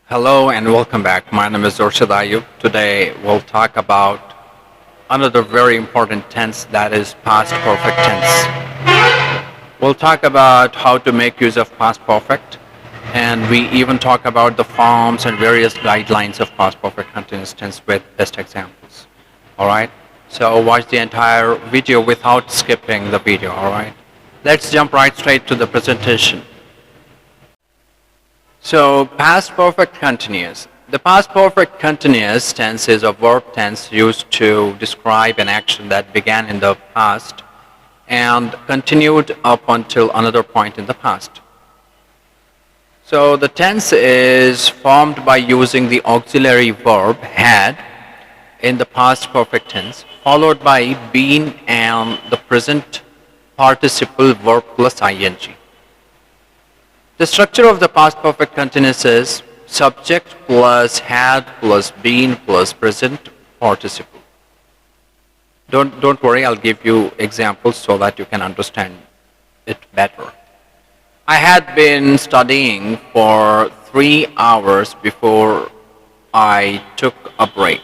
Hello and welcome back. My name is Urshid Ayub. Today we'll talk about another very important tense, that is past perfect tense. We'll talk about how to make use of past perfect, and we even talk about the forms and various guidelines of past perfect continuous tense with best examples. Alright? So watch the entire video without skipping the video, alright? Let's jump right straight to the presentation. So past perfect continuous. The past perfect continuous tense is a verb tense used to describe an action that began in the past and continued up until another point in the past. So the tense is formed by using the auxiliary verb had in the past perfect tense, followed by been and the present participle verb plus ing. The structure of the past perfect continuous is subject plus had plus been plus present participle. Don't worry, I'll give you examples so that you can understand it better. I had been studying for 3 hours before I took a break.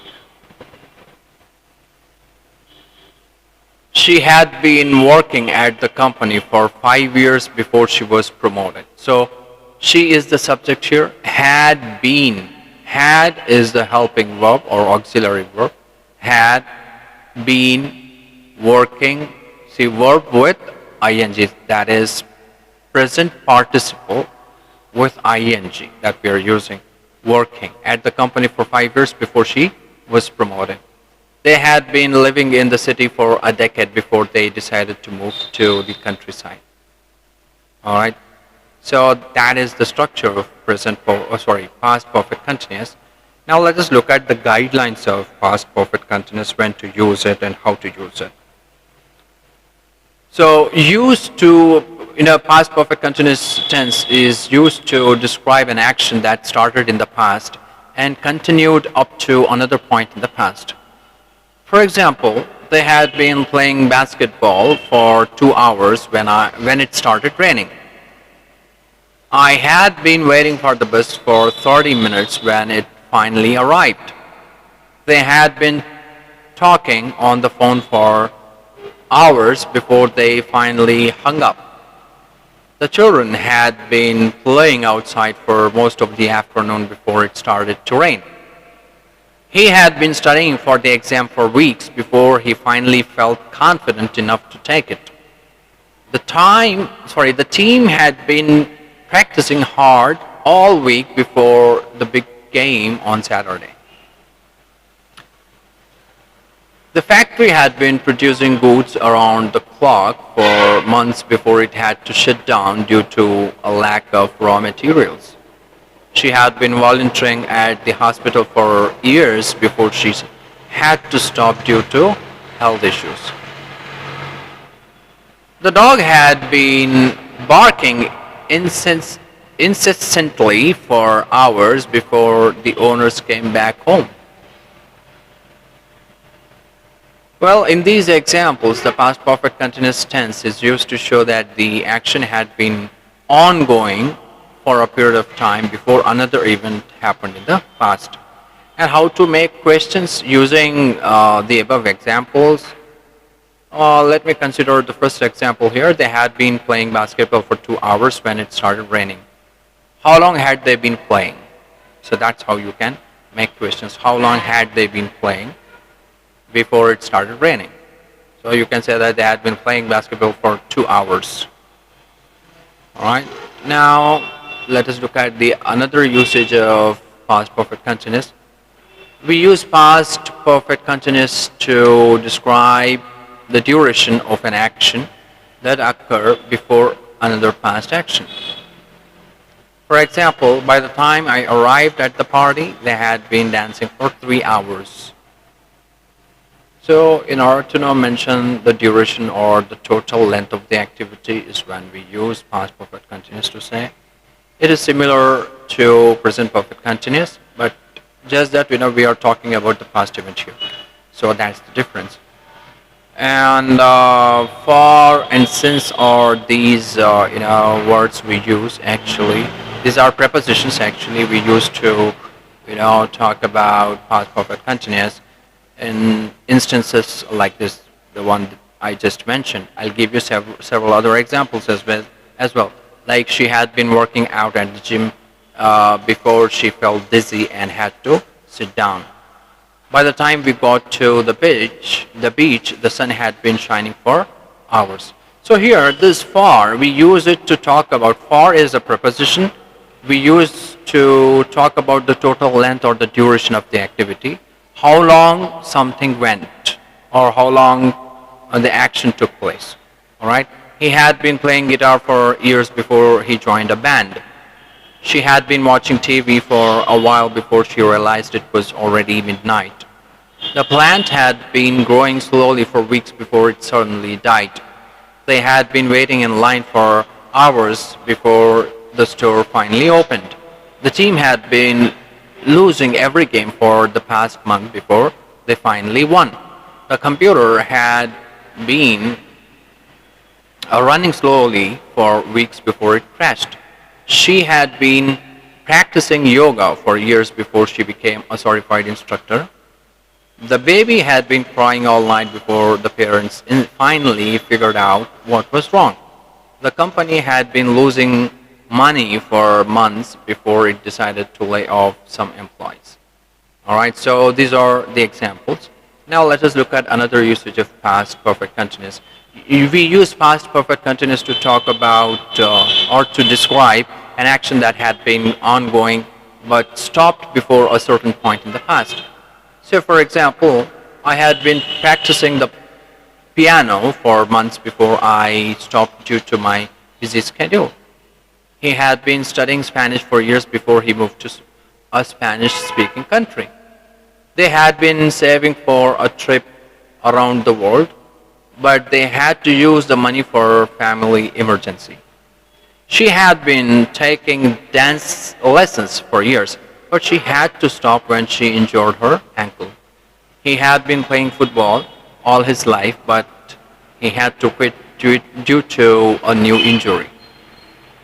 She had been working at the company for 5 years before she was promoted. So she is the subject here. Had been. Had is the helping verb or auxiliary verb. Had been working. See, verb with ing. That is present participle with ing that we are using. Working at the company for 5 years before she was promoted. They had been living in the city for a decade before they decided to move to the countryside. All right. So that is the structure of past perfect continuous. Now let us look at the guidelines of past perfect continuous, when to use it and how to use it. So past perfect continuous tense is used to describe an action that started in the past and continued up to another point in the past. For example, they had been playing basketball for 2 hours when it started raining. I had been waiting for the bus for 30 minutes when it finally arrived. They had been talking on the phone for hours before they finally hung up. The children had been playing outside for most of the afternoon before it started to rain. He had been studying for the exam for weeks before he finally felt confident enough to take it. The team had been practicing hard all week before the big game on Saturday. The factory had been producing goods around the clock for months before it had to shut down due to a lack of raw materials. She had been volunteering at the hospital for years before she had to stop due to health issues. The dog had been barking incessantly for hours before the owners came back home. Well, in these examples, the past perfect continuous tense is used to show that the action had been ongoing for a period of time before another event happened in the past. And how to make questions using the above examples. Let me consider the first example here. They had been playing basketball for 2 hours when it started raining. How long had they been playing? So that's how you can make questions. How long had they been playing before it started raining? So you can say that they had been playing basketball for 2 hours. All right. Now let us look at another usage of past perfect continuous. We use past perfect continuous to describe the duration of an action that occurred before another past action. For example, by the time I arrived at the party, they had been dancing for 3 hours. So in order to now mention the duration or the total length of the activity is when we use past perfect continuous to say. It is similar to present perfect continuous, but just that we are talking about the past event here. So that's the difference. And for and since are these words we use actually These are prepositions actually we use to, talk about past perfect continuous. In instances like this, the one that I just mentioned, I'll give you several other examples as well. Like she had been working out at the gym before she felt dizzy and had to sit down. By the time we got to the beach, the sun had been shining for hours. So here, this for, we use it to talk about, for is a preposition we use to talk about the total length or the duration of the activity, how long something went, or how long the action took place. All right. He had been playing guitar for years before he joined a band. She had been watching TV for a while before she realized it was already midnight. The plant had been growing slowly for weeks before it suddenly died. They had been waiting in line for hours before the store finally opened. The team had been losing every game for the past month before they finally won. The computer had been running slowly for weeks before it crashed. She had been practicing yoga for years before she became a certified instructor. The baby had been crying all night before the parents finally figured out what was wrong. The company had been losing money for months before it decided to lay off some employees. All right, so these are the examples. Now let us look at another usage of past perfect continuous. We use past perfect continuous to talk about or to describe an action that had been ongoing but stopped before a certain point in the past. So for example, I had been practicing the piano for months before I stopped due to my busy schedule. He had been studying Spanish for years before he moved to a Spanish-speaking country. They had been saving for a trip around the world, but they had to use the money for family emergency. She had been taking dance lessons for years, but she had to stop when she injured her ankle. He had been playing football all his life, but he had to quit due to a new injury.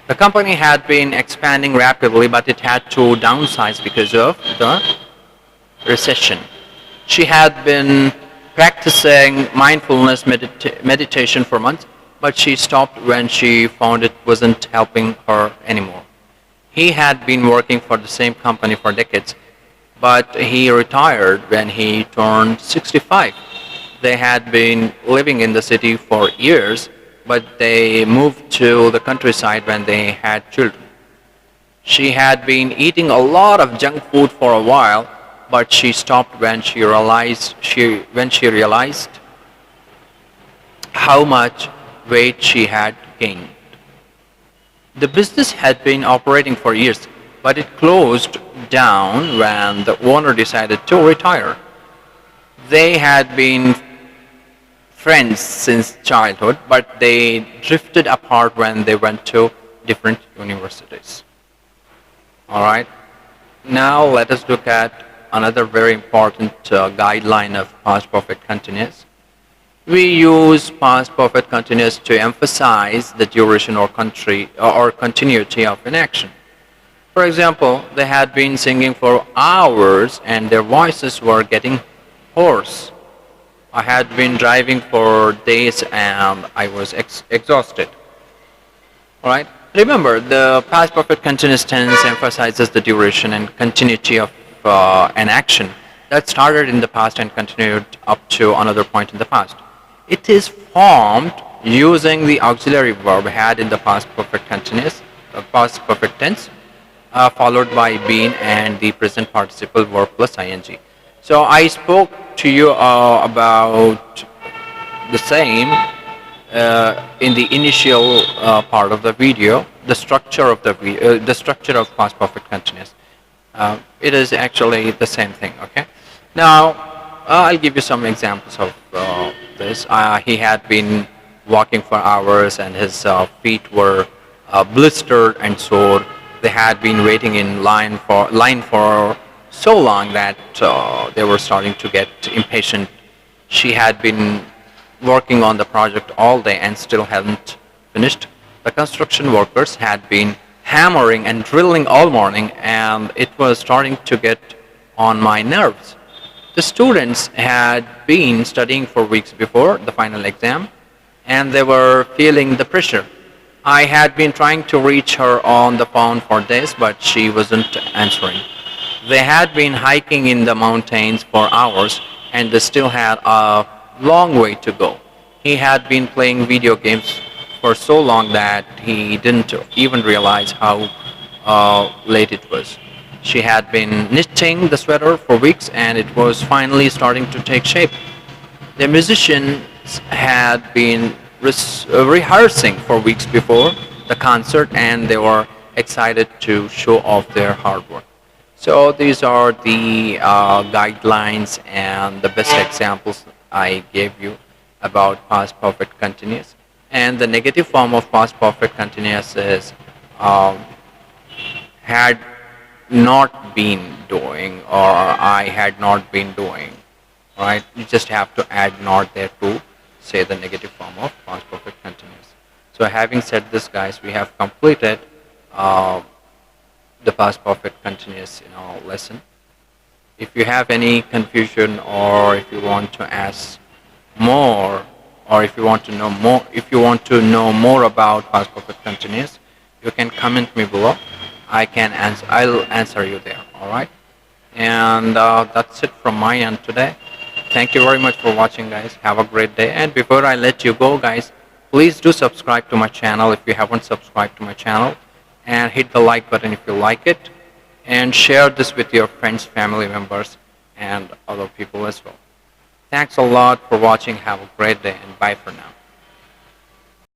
The company had been expanding rapidly, but it had to downsize because of the recession. She had been practicing mindfulness meditation for months, but she stopped when she found it wasn't helping her anymore. He had been working for the same company for decades, but he retired when he turned 65. They had been living in the city for years, but they moved to the countryside when they had children. She had been eating a lot of junk food for a while, but she stopped when she realized how much weight she had gained. The business had been operating for years, but it closed down when the owner decided to retire. They had been friends since childhood, but they drifted apart when they went to different universities. All right. Now let us look at another very important guideline of past perfect continuous. We use past perfect continuous to emphasize the duration or continuity of an action. For example, they had been singing for hours and their voices were getting hoarse. I had been driving for days and I was exhausted. All right. Remember, the past perfect continuous tense emphasizes the duration and continuity of an action that started in the past and continued up to another point in the past. It is formed using the auxiliary verb had in the past perfect continuous, past perfect tense, followed by been and the present participle verb plus ing. So I spoke to you about the same in the initial part of the video, the structure of the structure of past perfect continuous. It is actually the same thing. Okay. Now I'll give you some examples of this. He had been walking for hours and his feet were blistered and sore. They had been waiting in line for so long that they were starting to get impatient. She had been working on the project all day and still hadn't finished. The construction workers had been hammering and drilling all morning, and it was starting to get on my nerves. The students had been studying for weeks before the final exam, and they were feeling the pressure. I had been trying to reach her on the phone for days, but she wasn't answering. They had been hiking in the mountains for hours, and they still had a long way to go. He had been playing video games for so long that he didn't even realize how late it was. She had been knitting the sweater for weeks, and it was finally starting to take shape. The musicians had been rehearsing for weeks before the concert, and they were excited to show off their hard work. So these are the guidelines and the best examples I gave you about past perfect continuous. And the negative form of past perfect continuous is um, had not been doing, or I had not been doing. Right? You just have to add not there to say the negative form of past perfect continuous. So having said this, guys, we have completed uh, the past perfect continuous in our lesson. If you have any confusion, or if you want to ask more, or if you want to know more, about past perfect continuous, you can comment me below. I'll answer you there. All right. And that's it from my end today. Thank you very much for watching, guys. Have a great day. And before I let you go, guys, please do subscribe to my channel if you haven't subscribed to my channel, and hit the like button if you like it, and share this with your friends, family members, and other people as well. Thanks a lot for watching. Have a great day, and bye for now.